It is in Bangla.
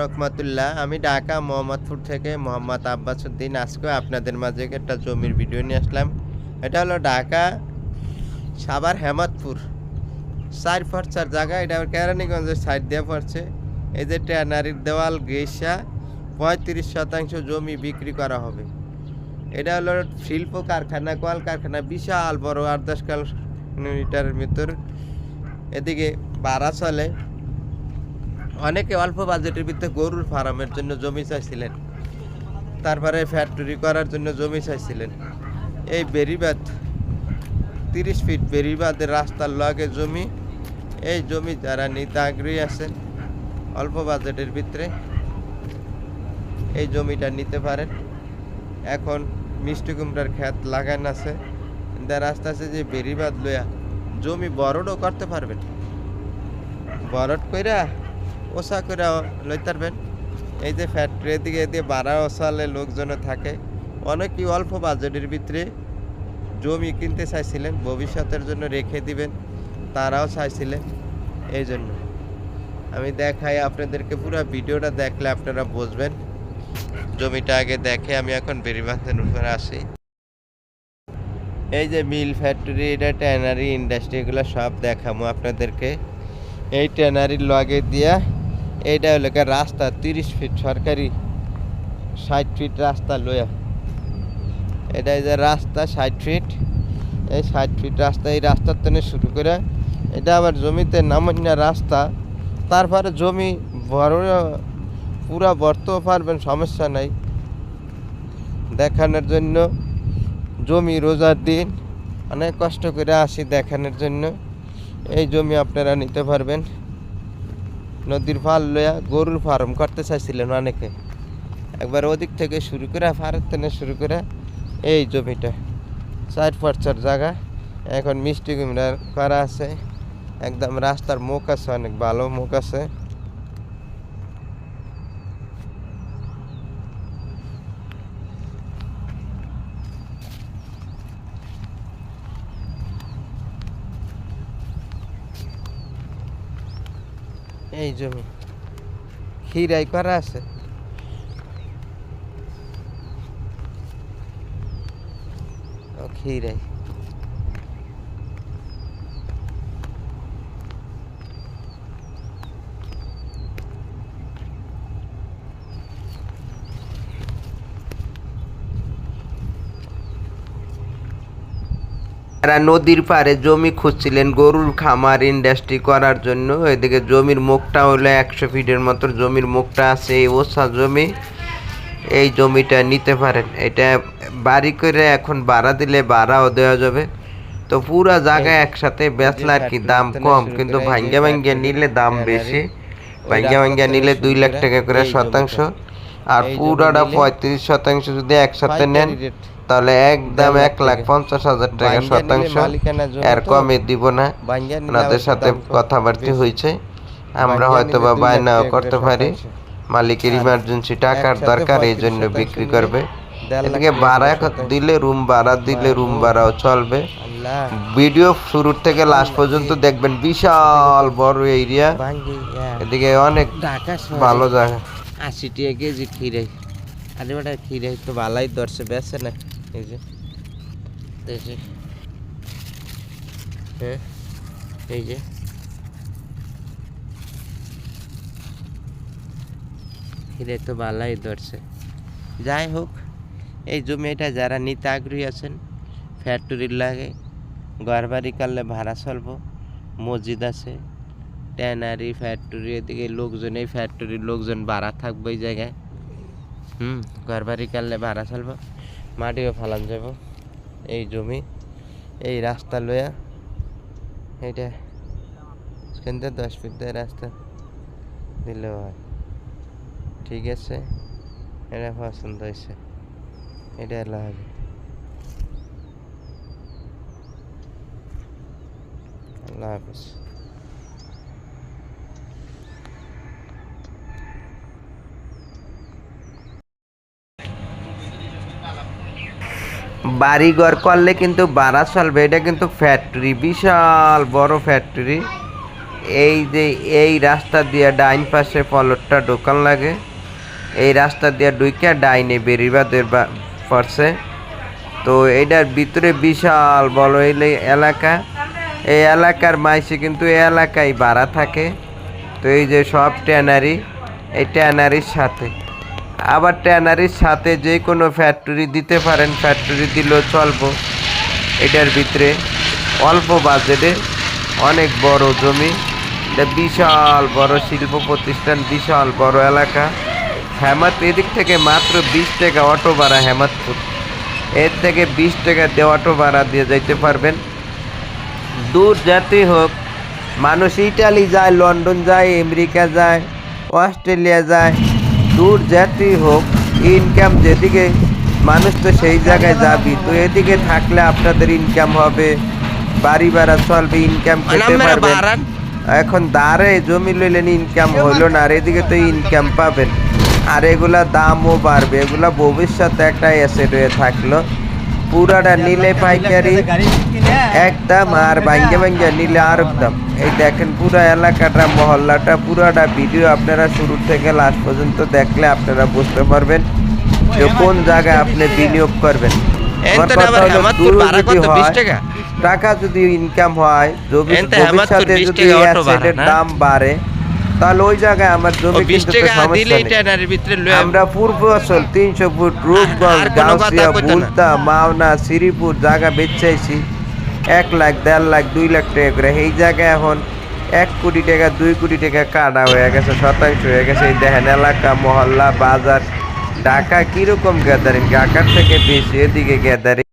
রহমতুল্লাহ। আমি ঢাকা মোহাম্মদপুর থেকে মোহাম্মদ আব্বাস উদ্দিন। আজকে আপনাদের মাঝে একটা জমির ভিডিও নিয়ে আসলাম। এটা হলো ঢাকা সাভার হেমাদপুর 4 জায়গা। এটা কেরানীগঞ্জের সাইড দিয়ে পড়ছে। এই যে ট্যানারির দেওয়াল গেসা 35% জমি বিক্রি করা হবে। এটা হলো শিল্প কারখানা, কল কারখানা, বিশাল বড় 8-10 কিলোমিটারের ভিতর। এদিকে ভাড়া চলে। অনেকে অল্প বাজেটের ভিতরে গরুর ফার্মের জন্য জমি চাইছিলেন, তারপরে ফ্যাক্টরি করার জন্য জমি চাইছিলেন। এই বেরিবাদ 30 ফিট বেরিবাদের রাস্তার লগে জমি। এই জমি যারা নিতে আগ্রহী আছেন অল্প বাজেটের ভিতরে এই জমিটা নিতে পারেন। এখন মিষ্টি কুমড়ার ক্ষেত লাগান আছে, রাস্তা আছে যে বেরিবাদ লইয়া জমি বড়ও করতে পারবেন। বরট কইরা ওষা করে লইতে পারবেন। এই যে ফ্যাক্টরি দিকে দিয়ে বাড়া ওষালে লোকজন থাকে। অনেকেই অল্প বাজেটের ভিতরে জমি কিনতে চাইছিলেন, ভবিষ্যতের জন্য রেখে দিবেন, তারাও চাইছিলেন। এই জন্য আমি দেখাই আপনাদেরকে, পুরো ভিডিওটা দেখলে আপনারা বুঝবেন। জমিটা আগে দেখে আমি এখন বেরিবাঁধের উপরে আসি। এই যে মিল ফ্যাক্টরি, এটা ট্যানারি ইন্ডাস্ট্রি, এগুলো সব দেখাবো আপনাদেরকে। এই ট্যানারির লগে দিয়া এইটা হলো রাস্তা 30 ফিট সরকারি 60 ফিট রাস্তা লইয়া। এটা যে রাস্তা 60 ফিট, এই 60 ফিট রাস্তা, এই রাস্তার থেকে শুরু করে এটা আবার জমিতে নামান্য রাস্তা। তারপরে জমি বড় পুরা বর্তও পারবেন, সমস্যা নাই। দেখানোর জন্য জমি রোজার দিন অনেক কষ্ট করে আসি দেখানোর জন্য। এই জমি আপনারা নিতে পারবেন। নদীর পার লইয়া গরুর ফার্ম করতে চাইছিলেন অনেকে, একবার ওদিক থেকে শুরু করে ফারের থেকে শুরু করে এই জমিটা 4 জায়গা। এখন মিষ্টি কুমড়া করা আছে, একদম রাস্তার মুখ আছে, অনেক ভালো মুখ আছে। এই জমি খিরাই করা আছে। খিরাই নদীর পাড়ে জমি খুঁজছিলেন গরুর খামার ইন্ডাস্ট্রি করার জন্য। এদিকে জমির মুখটা হলো 100 ফিটের মতো জমির মুখটা আছে। এই ওসা জমি, এই জমিটা নিতে পারেন। এটা বাড়ি করে এখন ভাড়া দিলে ভাড়াও দেওয়া যাবে। তো পুরা জায়গায় একসাথে বেচলে আর কি দাম কম, কিন্তু ভাঙ্গা নিলে দাম বেশি। ভাঙ্গা নিলে 2 লাখ টাকা করে শতাংশ, আর পুরাটা 35% যদি একসাথে নেন তাহলে একদম 1,50,000 টাকা শতাংশ। এর কমে দিব না। ওনাদের সাথে কথাবার্তা হয়েছে, আমরা হয়তো বা বায়নাও করতে পারি। মালিকের ইমার্জেন্সি টাকার দরকার, এই জন্য বিক্রি করবে। এদিকে ভাড়া দিলে রুম ভাড়া দিলে রুম ভাড়াও চলবে। ভিডিও শুরু থেকে লাস্ট পর্যন্ত দেখবেন, বিশাল বড় এরিয়া। এদিকে অনেক ভালো জায়গা। 80 টাকা কেজি খিরাই। আরে বেটা খিরাই তো ভালাই ধরছে, বেছে না। এই যে হ্যাঁ, এই যে খিরাই তো ভালাই ধরছে। যাই হোক, এই জমিটা যারা নিতে আগ্রহী আছেন, ফ্যাক্টরির লাগে ঘর বাড়ি করলে ভাড়া চলবো। মসজিদ আছে, ট্যানারি ফ্যাক্টরি, এদিকে লোকজন, এই ফ্যাক্টরির লোকজন ভাড়া থাকবো এই জায়গায়। ঘর বাড়ি করলে ভাড়া চলবো, মাটিও ফালান যাব। এই জমি, এই রাস্তা লইয়া এইটা কিন্তু 10 ফিট দিয়ে রাস্তা দিলেও হয়। ঠিক আছে, এটা পছন্দ হয়েছে, এটা লাগে। আল্লাহ হাফেজ। বাড়িঘর করলে কিন্তু ভাড়া চলবে। এটা কিন্তু ফ্যাক্টরি, বিশাল বড় ফ্যাক্টরি। এই যে এই রাস্তা দিয়ে ডাইন পাশে পলটটা ঢোকান লাগে, এই রাস্তা দিয়ে ঢুকিয়া ডাইনে বেরিবাদের পড়ছে। তো এটার ভিতরে বিশাল বড় এই এলাকা, এই এলাকার মাইসে কিন্তু এই এলাকায় ভাড়া থাকে। তো এই যে সব ট্যানারি, এই ট্যানারির সাথে আবার ট্যানারির সাথে যে কোনো ফ্যাক্টরি দিতে পারেন, ফ্যাক্টরি দিলেও চলবো। এটার ভিতরে অল্প বাজেটে অনেক বড় জমি, এটা বিশাল বড় শিল্প প্রতিষ্ঠান, বিশাল বড় এলাকা। হেমাত এদিক থেকে মাত্র 20 টাকা অটো ভাড়া, হেমাতপুর এর থেকে 20 টাকা দিয়ে অটো ভাড়া দিয়ে যাইতে পারবেন। দূর যেতে হোক, মানুষ ইটালি যায়, লন্ডন যায়, আমেরিকা যায়, অস্ট্রেলিয়া যায়, দূর যেতেই হোক, ইনকাম যেদিকে মানুষ তো সেই জায়গায় যাবি। তো এদিকে থাকলে আপনাদের ইনকাম হবে, বাড়ি ভাড়া চলবে, ইনকাম পেতে পারবেন। এখন দাঁড়ে জমি লইলেন ইনকাম হইল না, আর এদিকে তো ইনকাম পাবেন, আর এগুলা দামও বাড়বে। এগুলা ভবিষ্যতে একটা অ্যাসেট হয়ে থাকলো। পুরাটা নিলে পাইকারি একদম, আর ভাঙ্গে ভাঙ্গে নিলে আর একদম। এই দেখেন পুরা এলাকাটা, মহল্লাটা, পুরাটা ভিডিও আপনারা শুরু থেকে লাস্ট পর্যন্ত দেখলে আপনারা বুঝতে পারবেন যে কোন জায়গায় আপনি বিনিয়োগ করবেন। টাকা যদি ইনকাম হয়, ভবিষ্যতে যদি অ্যাসেটের দাম বাড়ে, তাহলে ওই জায়গায় আমার জমি কিন্তু সমস্যা নেই। আমরা পূর্ব অঞ্চল 300 ফুট রূপগঞ্জ, গাউসিয়া, বুলতা, মাওনা, শ্রীপুর জায়গা বেচাইছি 1 লাখ, 1.5 লাখ, 2 লাখ টাকা করে। এই জায়গায় এখন 1 কোটি টাকা, 2 কোটি টাকা কাটা হয়ে গেছে, শতাংশ হয়ে গেছে। এই দেখেন এলাকা, মহল্লা, বাজার। ঢাকা কিরকম গ্যাদারিং, ঢাকার থেকে বেশি এদিকে গ্যাদারিং।